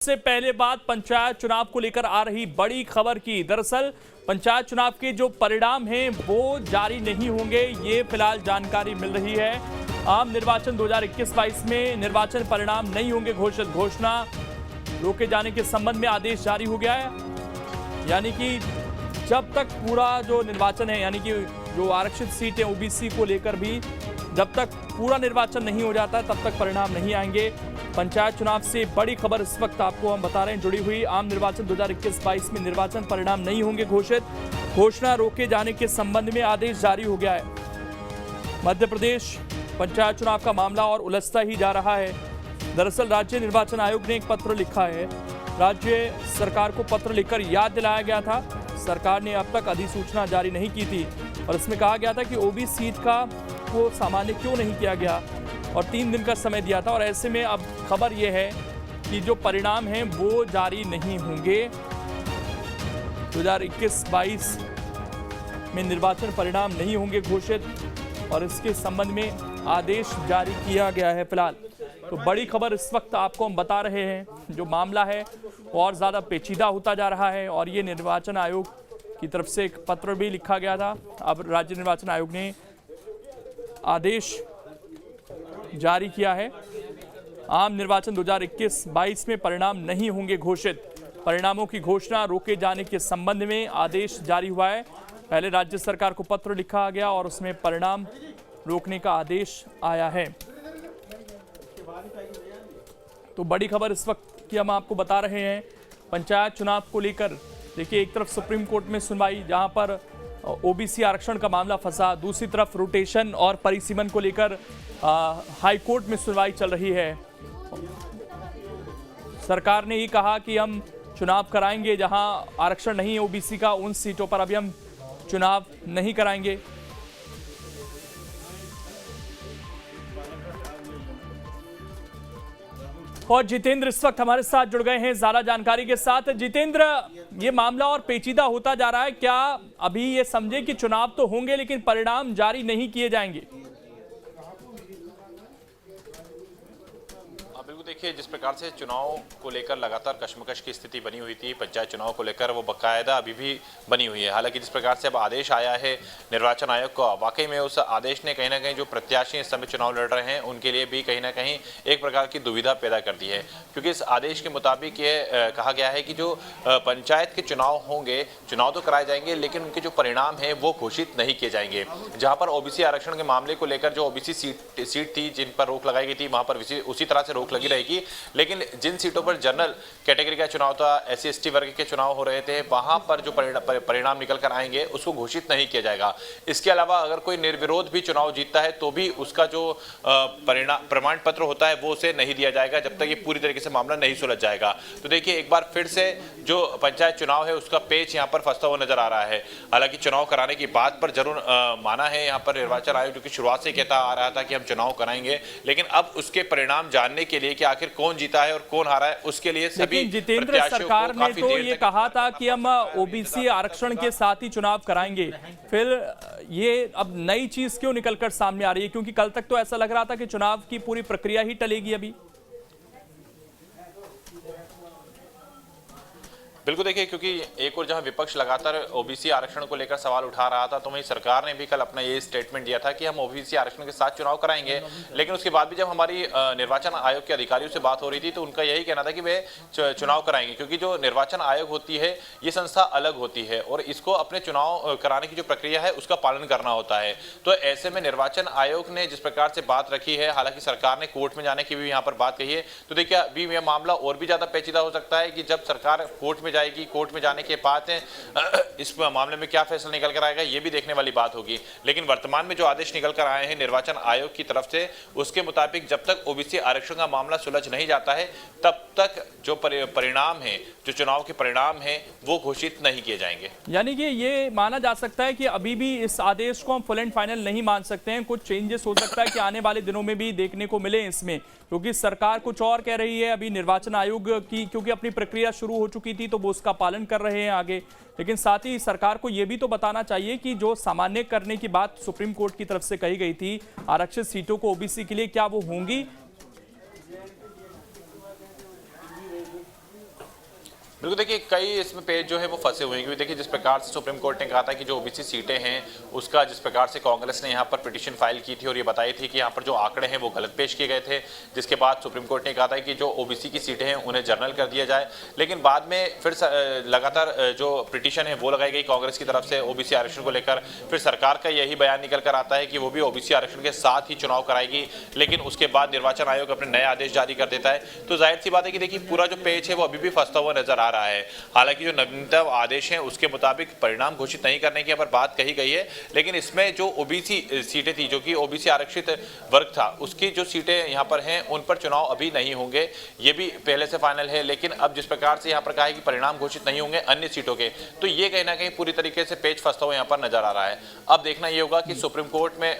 से पहले बात पंचायत चुनाव को लेकर आ रही बड़ी खबर की। दरअसल पंचायत चुनाव के जो परिणाम हैं वो जारी नहीं होंगे, ये फिलहाल जानकारी मिल रही है। आम निर्वाचन 2021-22 में निर्वाचन परिणाम नहीं होंगे घोषित। घोषणा रोके जाने के संबंध में आदेश जारी हो गया है। यानी कि जब तक पूरा जो निर्वाचन है, यानी कि जो आरक्षित सीटें ओबीसी को लेकर भी जब तक पूरा निर्वाचन नहीं हो जाता तब तक परिणाम नहीं आएंगे। पंचायत चुनाव से बड़ी खबर इस वक्त आपको हम बता रहे हैं जुड़ी हुई। आम निर्वाचन 2021-22 में निर्वाचन परिणाम नहीं होंगे घोषित। घोषणा रोके जाने के संबंध में आदेश जारी हो गया है। मध्य प्रदेश पंचायत चुनाव का मामला और उलझता ही जा रहा है। दरअसल राज्य निर्वाचन आयोग ने एक पत्र लिखा है। राज्य सरकार को पत्र लिखकर याद दिलाया गया था, सरकार ने अब तक अधिसूचना जारी नहीं की थी और इसमें कहा गया था कि ओबीसी सीट का वो सामान्य क्यों नहीं किया गया और 3 दिन का समय दिया था। और ऐसे में अब खबर यह है कि जो परिणाम हैं वो जारी नहीं होंगे। 2021-22 में निर्वाचन परिणाम नहीं होंगे घोषित और इसके संबंध में आदेश जारी किया गया है फिलहाल। तो बड़ी खबर इस वक्त आपको हम बता रहे हैं। जो मामला है और ज़्यादा पेचीदा होता जा रहा है और ये निर्वाचन आयोग की तरफ से एक पत्र भी लिखा गया था। अब राज्य निर्वाचन आयोग ने आदेश जारी किया है। आम निर्वाचन 2021-22 में परिणाम नहीं होंगे घोषित। परिणामों की घोषणा रोके जाने के संबंध में आदेश जारी हुआ है। पहले राज्य सरकार को पत्र लिखा गया और उसमें परिणाम रोकने का आदेश आया है। तो बड़ी खबर इस वक्त की हम आपको बता रहे हैं पंचायत चुनाव को लेकर। देखिए, एक तरफ सुप्रीम कोर्ट में सुनवाई जहां पर ओबीसी आरक्षण का मामला फंसा, दूसरी तरफ रोटेशन और परिसीमन को लेकर हाई कोर्ट में सुनवाई चल रही है। सरकार ने ही कहा कि हम चुनाव कराएंगे जहां आरक्षण नहीं है ओबीसी का, उन सीटों पर अभी हम चुनाव नहीं कराएंगे। और जितेंद्र इस वक्त हमारे साथ जुड़ गए हैं ज्यादा जानकारी के साथ। जितेंद्र, ये मामला और पेचीदा होता जा रहा है, क्या अभी ये समझे कि चुनाव तो होंगे लेकिन परिणाम जारी नहीं किए जाएंगे? बिल्कुल, देखिए, जिस प्रकार से चुनाव को लेकर लगातार कशमकश की स्थिति बनी हुई थी, पंचायत चुनाव को लेकर वो बाकायदा अभी भी बनी हुई है। हालांकि जिस प्रकार से अब आदेश आया है निर्वाचन आयोग को, वाकई में उस आदेश ने कहीं ना कहीं जो प्रत्याशी इस समय चुनाव लड़ रहे हैं उनके लिए भी कहीं ना कहीं एक प्रकार की दुविधा पैदा कर दी है। क्योंकि इस आदेश के मुताबिक ये कहा गया है कि जो पंचायत के चुनाव होंगे, चुनाव तो कराए जाएंगे लेकिन उनके जो परिणाम है वो घोषित नहीं किए जाएंगे। जहाँ पर ओबीसी आरक्षण के मामले को लेकर जो ओबीसी सीट थी जिन पर रोक लगाई गई थी, वहाँ पर उसी तरह से रोक लगी रहेगी। लेकिन जिन सीटों पर जनरल कैटेगरी का चुनाव था, SC ST वर्ग के चुनाव हो रहे थे, वहां पर जो परिणाम निकल कर आएंगे उसको घोषित नहीं किया जाएगा। इसके अलावा अगर कोई निर्विरोध भी चुनाव जीतता है तो भी उसका जो प्रमाण पत्र होता है वो उसे नहीं दिया जाएगा जब तक ये पूरी तरीके से मामला नहीं सुलझ जाएगा। तो देखिए, एक बार फिर से जो पंचायत चुनाव है उसका पेच यहाँ पर फंसता हुआ नजर आ रहा है। हालांकि चुनाव कराने की बात पर जरूर माना है यहाँ पर निर्वाचन आयोग, जो कि शुरुआत से कहता आ रहा था कि हम चुनाव कराएंगे, लेकिन अब उसके परिणाम जानने के लिए कि आखिर कौन जीता है और कौन हारा है उसके लिए सभी जितेंद्र, सरकार ने तो ये कहा था कि हम ओबीसी आरक्षण के साथ ही चुनाव कराएंगे। फिर ये अब नई चीज क्यों निकलकर सामने आ रही है? क्योंकि कल तक तो ऐसा लग रहा था कि चुनाव की पूरी प्रक्रिया ही टलेगी अभी। बिल्कुल, देखिए, क्योंकि एक और जहां विपक्ष लगातार ओबीसी आरक्षण को लेकर सवाल उठा रहा था, तो वहीं सरकार ने भी कल अपना ये स्टेटमेंट दिया था कि हम ओबीसी आरक्षण के साथ चुनाव कराएंगे। लेकिन उसके बाद भी जब हमारी निर्वाचन आयोग के अधिकारियों से बात हो रही थी तो उनका यही कहना था कि वे चुनाव कराएंगे, क्योंकि जो निर्वाचन आयोग होती है ये संस्था अलग होती है और इसको अपने चुनाव कराने की जो प्रक्रिया है उसका पालन करना होता है। तो ऐसे में निर्वाचन आयोग ने जिस प्रकार से बात रखी है, हालांकि सरकार ने कोर्ट में जाने की भी यहाँ पर बात कही है, तो देखिए अभी यह मामला और भी ज्यादा पेचीदा हो सकता है कि जब सरकार कोर्ट में जाएगी, कोर्ट में जाने के बाद इस मामले में क्या फैसला निकल कर आएगा ये भी देखने वाली बात होगी। लेकिन वर्तमान में जो आदेश निकल कर आए हैं निर्वाचन आयोग की तरफ से, उसके मुताबिक जब तक ओबीसी आरक्षण का मामला सुलझ नहीं जाता है तब तक जो परिणाम है, जो चुनाव के परिणाम है, वो घोषित नहीं किए जाएंगे। यानी कि ये माना जा सकता है कि अभी भी इस आदेश को हम फुल एंड फाइनल नहीं मान सकते हैं। कुछ चेंजेस हो सकता है कि आने वाले दिनों में भी देखने को मिले इसमें, क्योंकि सरकार कुछ और कह रही है। अभी निर्वाचन आयोग की क्योंकि अपनी प्रक्रिया शुरू हो चुकी थी तो वो उसका पालन कर रहे हैं आगे, लेकिन साथ ही सरकार को यह भी तो बताना चाहिए कि जो सामान्य करने की बात सुप्रीम कोर्ट की तरफ से कही गई थी आरक्षित सीटों को ओबीसी के लिए, क्या वो होंगी? बिल्कुल, देखिए कई इसमें पेज जो है वो फंसे हुए हैं, क्योंकि देखिए जिस प्रकार से सुप्रीम कोर्ट ने कहा था कि जो ओबीसी सीटें हैं उसका जिस प्रकार से कांग्रेस ने यहाँ पर पिटीशन फाइल की थी और ये बताई थी कि यहाँ पर जो आंकड़े हैं वो गलत पेश किए गए थे, जिसके बाद सुप्रीम कोर्ट ने कहा था कि जो ओबीसी की सीटें हैं उन्हें जर्नल कर दिया जाए। लेकिन बाद में फिर लगातार जो पिटीशन है वो लगाई गई कांग्रेस की तरफ से ओबीसी आरक्षण को लेकर। फिर सरकार का यही बयान निकल कर आता है कि वो भी ओबीसी आरक्षण के साथ ही चुनाव कराएगी, लेकिन उसके बाद निर्वाचन आयोग अपने नए आदेश जारी कर देता है। तो जाहिर सी बात है कि देखिए पूरा जो पेज है वो अभी भी फंसता हुआ नजर आ रहा है। हालांकि जो नवीनतम आदेश है उसके मुताबिक परिणाम घोषित नहीं करने की बात कही गई है, लेकिन इसमें जो ओबीसी सीटें थी, जो कि ओबीसी आरक्षित वर्ग था, उसकी जो सीटें यहाँ पर हैं उन पर चुनाव अभी नहीं होंगे, ये भी पहले से फाइनल है। लेकिन अब जिस प्रकार से यहाँ पर कहा है कि परिणाम घोषित नहीं होंगे अन्य सीटों के, तो ये कहीं ना कहीं पूरी तरीके से पेज फंसता हुआ यहाँ पर नजर आ रहा है। अब देखना ये होगा कि सुप्रीम कोर्ट में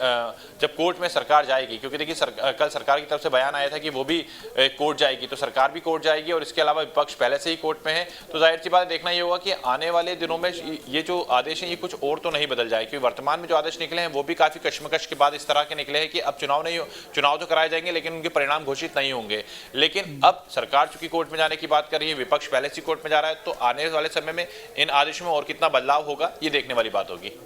जब कोर्ट में सरकार जाएगी, क्योंकि देखिए कल सरकार की तरफ से बयान आया था कि वो भी कोर्ट जाएगी, तो सरकार भी कोर्ट जाएगी और इसके अलावा विपक्ष पहले से ही कोर्ट में है। तो जाहिर सी बात देखना ये होगा कि आने वाले दिनों में ये जो आदेश हैं ये कुछ और तो नहीं बदल जाए, क्योंकि वर्तमान में जो आदेश निकले हैं वो भी काफी कश्मकश के बाद इस तरह के निकले हैं कि अब चुनाव तो कराए जाएंगे लेकिन उनके परिणाम घोषित नहीं होंगे। लेकिन अब सरकार चूंकि कोर्ट में जाने की बात कर रही है, विपक्ष पहले से कोर्ट में जा रहा है, तो आने वाले समय में इन आदेशों में और कितना बदलाव होगा ये देखने वाली बात होगी।